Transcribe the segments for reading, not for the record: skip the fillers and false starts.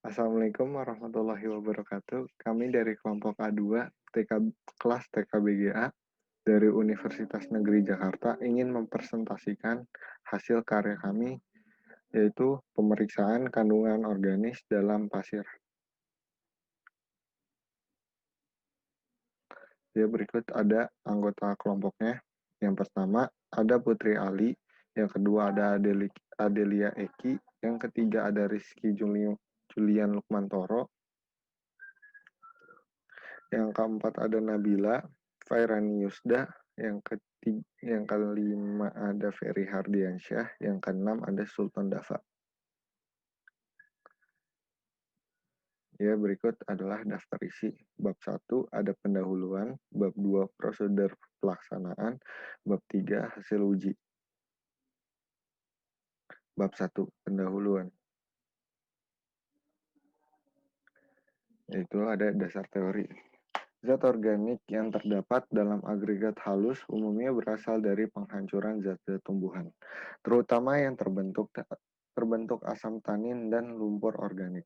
Assalamualaikum warahmatullahi wabarakatuh. Kami dari kelompok A2 TK, kelas TKBGA dari Universitas Negeri Jakarta ingin mempresentasikan hasil karya kami, yaitu pemeriksaan kandungan organis dalam pasir. Ya, berikut ada anggota kelompoknya. Yang pertama ada Putri Ali, yang kedua ada Adelia Eki, yang ketiga ada Rizky Julian Lukmantoro, yang keempat ada Nabila Fairani Yusda, yang kelima ada Ferry Hardiansyah, yang keenam ada Sultan Dafa. Ya, berikut adalah daftar isi. Bab 1 ada pendahuluan, bab 2 prosedur pelaksanaan, bab 3 hasil uji. Bab 1 pendahuluan. Yaitu ada dasar teori. Zat organik yang terdapat dalam agregat halus umumnya berasal dari penghancuran zat-zat tumbuhan, terutama yang terbentuk asam tanin dan lumpur organik.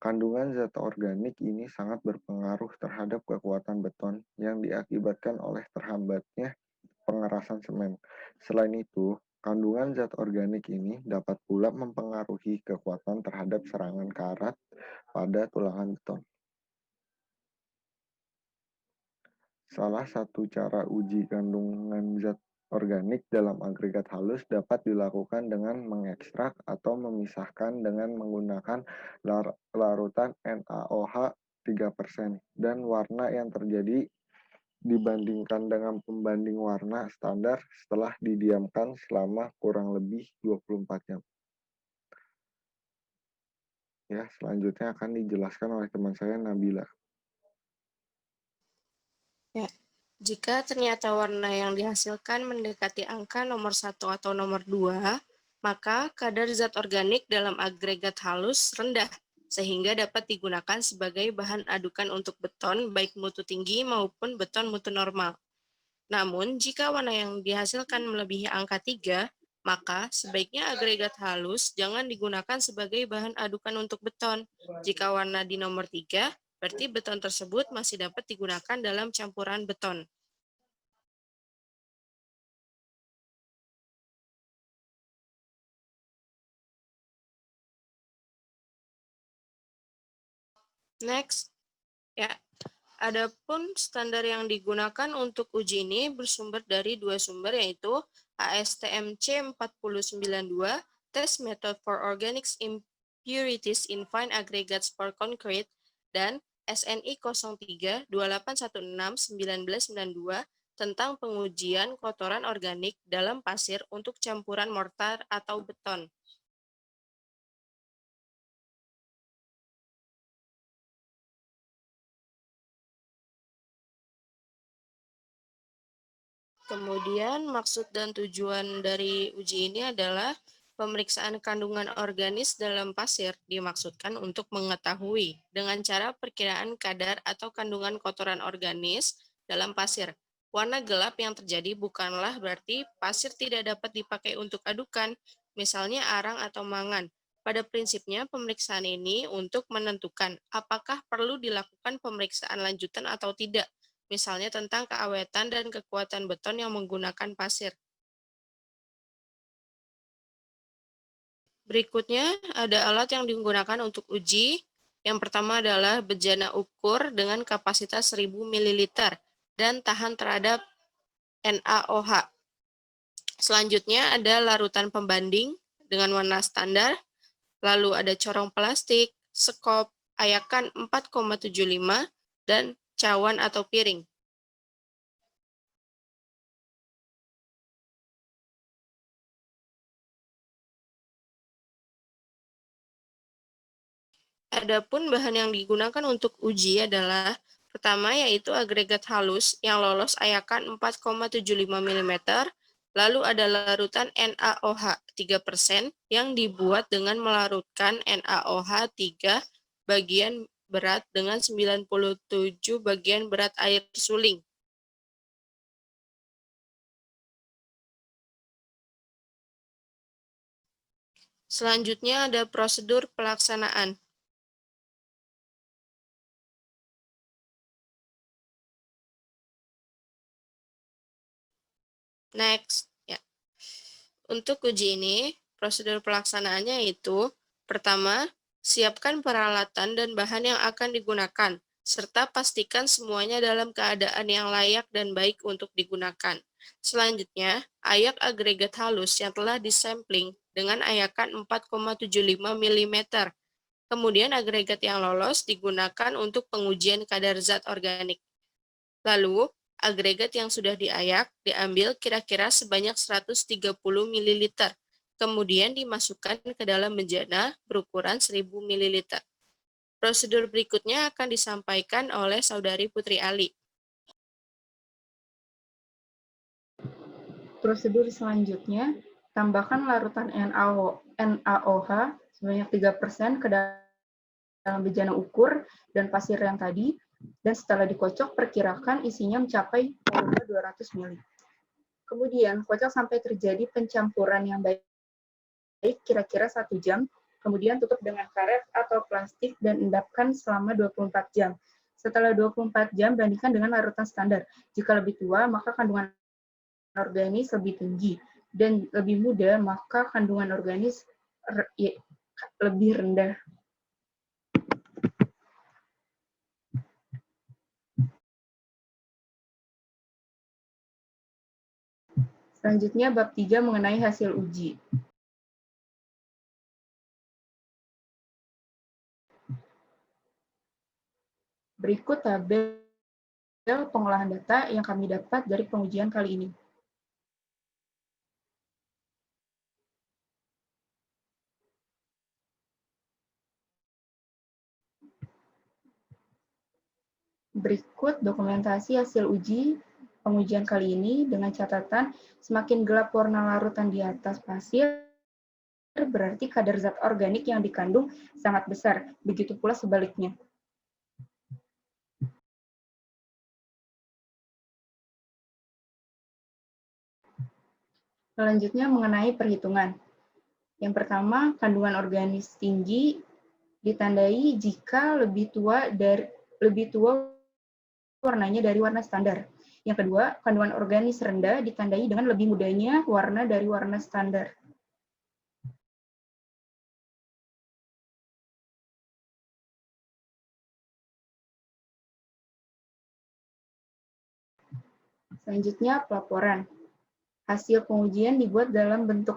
Kandungan zat organik ini sangat berpengaruh terhadap kekuatan beton yang diakibatkan oleh terhambatnya pengerasan semen. Selain itu, kandungan zat organik ini dapat pula mempengaruhi kekuatan terhadap serangan karat pada tulangan beton. Salah satu cara uji kandungan zat organik dalam agregat halus dapat dilakukan dengan mengekstrak atau memisahkan dengan menggunakan larutan NaOH 3% dan warna yang terjadi dibandingkan dengan pembanding warna standar setelah didiamkan selama kurang lebih 24 jam. Ya, selanjutnya akan dijelaskan oleh teman saya Nabila. Ya, jika ternyata warna yang dihasilkan mendekati angka nomor 1 atau nomor 2, maka kadar zat organik dalam agregat halus rendah, sehingga dapat digunakan sebagai bahan adukan untuk beton baik mutu tinggi maupun beton mutu normal. Namun, jika warna yang dihasilkan melebihi angka 3, maka sebaiknya agregat halus jangan digunakan sebagai bahan adukan untuk beton. Jika warna di nomor 3, berarti beton tersebut masih dapat digunakan dalam campuran beton. Next, ya. Adapun standar yang digunakan untuk uji ini bersumber dari dua sumber, yaitu ASTM C4092 Test Method for Organic Impurities in Fine Aggregates for Concrete dan SNI 03 2816 1992 tentang pengujian kotoran organik dalam pasir untuk campuran mortar atau beton. Kemudian maksud dan tujuan dari uji ini adalah pemeriksaan kandungan organis dalam pasir dimaksudkan untuk mengetahui dengan cara perkiraan kadar atau kandungan kotoran organis dalam pasir. Warna gelap yang terjadi bukanlah berarti pasir tidak dapat dipakai untuk adukan, misalnya arang atau mangan. Pada prinsipnya, pemeriksaan ini untuk menentukan apakah perlu dilakukan pemeriksaan lanjutan atau tidak, misalnya tentang keawetan dan kekuatan beton yang menggunakan pasir. Berikutnya, ada alat yang digunakan untuk uji. Yang pertama adalah bejana ukur dengan kapasitas 1000 ml dan tahan terhadap NaOH. Selanjutnya ada larutan pembanding dengan warna standar, lalu ada corong plastik, sekop, ayakan 4,75, dan cawan atau piring. Adapun bahan yang digunakan untuk uji adalah pertama yaitu agregat halus yang lolos ayakan 4,75 mm, lalu ada larutan NaOH 3% yang dibuat dengan melarutkan NaOH 3 bagian berat dengan 97 bagian berat air suling. Selanjutnya ada prosedur pelaksanaan. Next, ya. Untuk uji ini, prosedur pelaksanaannya itu, pertama, siapkan peralatan dan bahan yang akan digunakan, serta pastikan semuanya dalam keadaan yang layak dan baik untuk digunakan. Selanjutnya, ayak agregat halus yang telah disampling dengan ayakan 4,75 mm. Kemudian agregat yang lolos digunakan untuk pengujian kadar zat organik. Lalu, agregat yang sudah diayak diambil kira-kira sebanyak 130 ml, kemudian dimasukkan ke dalam bejana berukuran 1000 ml. Prosedur berikutnya akan disampaikan oleh Saudari Putri Ali. Prosedur selanjutnya, tambahkan larutan NaOH sebanyak 3% ke dalam bejana ukur dan pasir yang tadi, dan setelah dikocok, perkirakan isinya mencapai volume 200 ml. Kemudian, kocok sampai terjadi pencampuran yang baik kira-kira 1 jam, kemudian tutup dengan karet atau plastik dan endapkan selama 24 jam. Setelah 24 jam, bandingkan dengan larutan standar. Jika lebih tua, maka kandungan organis lebih tinggi, dan lebih muda, maka kandungan organis lebih rendah. Selanjutnya, bab 3 mengenai hasil uji. Berikut tabel pengolahan data yang kami dapat dari pengujian kali ini. Berikut dokumentasi hasil uji pengujian kali ini dengan catatan semakin gelap warna larutan di atas pasir, berarti kadar zat organik yang dikandung sangat besar. Begitu pula sebaliknya. Selanjutnya mengenai perhitungan. Yang pertama, kandungan organis tinggi ditandai jika lebih tua warnanya dari warna standar. Yang kedua, kandungan organis rendah ditandai dengan lebih mudanya warna dari warna standar. Selanjutnya, pelaporan. Hasil pengujian dibuat dalam bentuk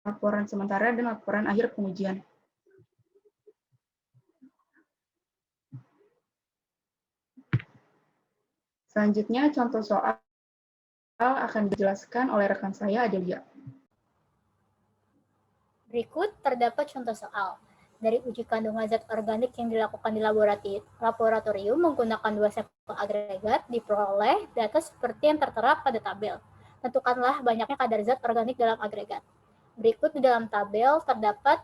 laporan sementara dan laporan akhir pengujian. Selanjutnya, contoh soal akan dijelaskan oleh rekan saya, Adelia. Berikut terdapat contoh soal. Dari uji kandungan zat organik yang dilakukan di laboratorium menggunakan 2 sampel agregat, diperoleh data seperti yang tertera pada tabel. Tentukanlah banyaknya kadar zat organik dalam agregat. Berikut di dalam tabel terdapat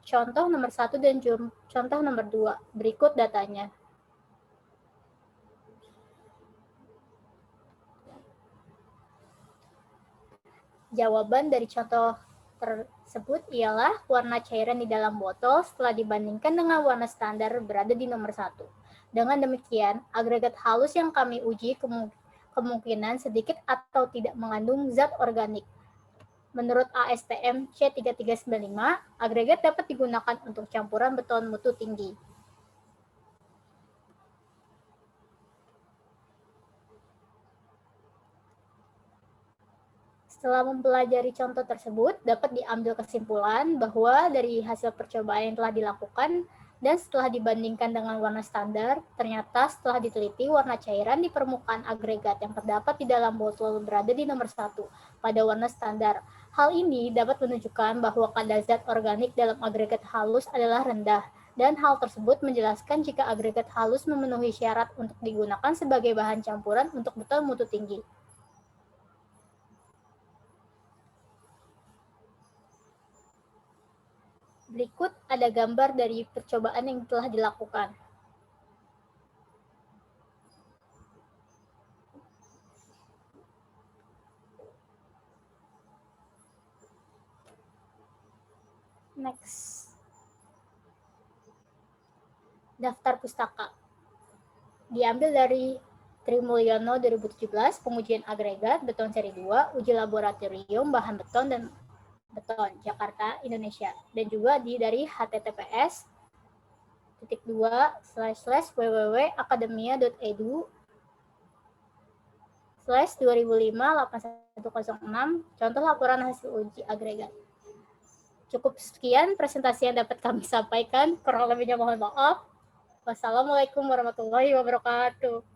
contoh nomor 1 dan contoh nomor 2. Berikut datanya. Jawaban dari contoh tersebut ialah warna cairan di dalam botol setelah dibandingkan dengan warna standar berada di nomor 1. Dengan demikian, agregat halus yang kami uji kemungkinan sedikit atau tidak mengandung zat organik. Menurut ASTM C3395, agregat dapat digunakan untuk campuran beton mutu tinggi. Setelah mempelajari contoh tersebut, dapat diambil kesimpulan bahwa dari hasil percobaan yang telah dilakukan dan setelah dibandingkan dengan warna standar, ternyata setelah diteliti warna cairan di permukaan agregat yang terdapat di dalam botol berada di nomor 1 pada warna standar. Hal ini dapat menunjukkan bahwa kadar zat organik dalam agregat halus adalah rendah, dan hal tersebut menjelaskan jika agregat halus memenuhi syarat untuk digunakan sebagai bahan campuran untuk beton mutu tinggi. Berikut ada gambar dari percobaan yang telah dilakukan. Next. Daftar pustaka. Diambil dari Trimulyono 2017, pengujian agregat beton seri 2, uji laboratorium bahan beton dan beton, Jakarta, Indonesia. Dan juga dari https://www.akademia.edu/2005-8106, contoh laporan hasil uji agregat. Cukup sekian presentasi yang dapat kami sampaikan, kurang lebihnya mohon maaf. Wassalamualaikum warahmatullahi wabarakatuh.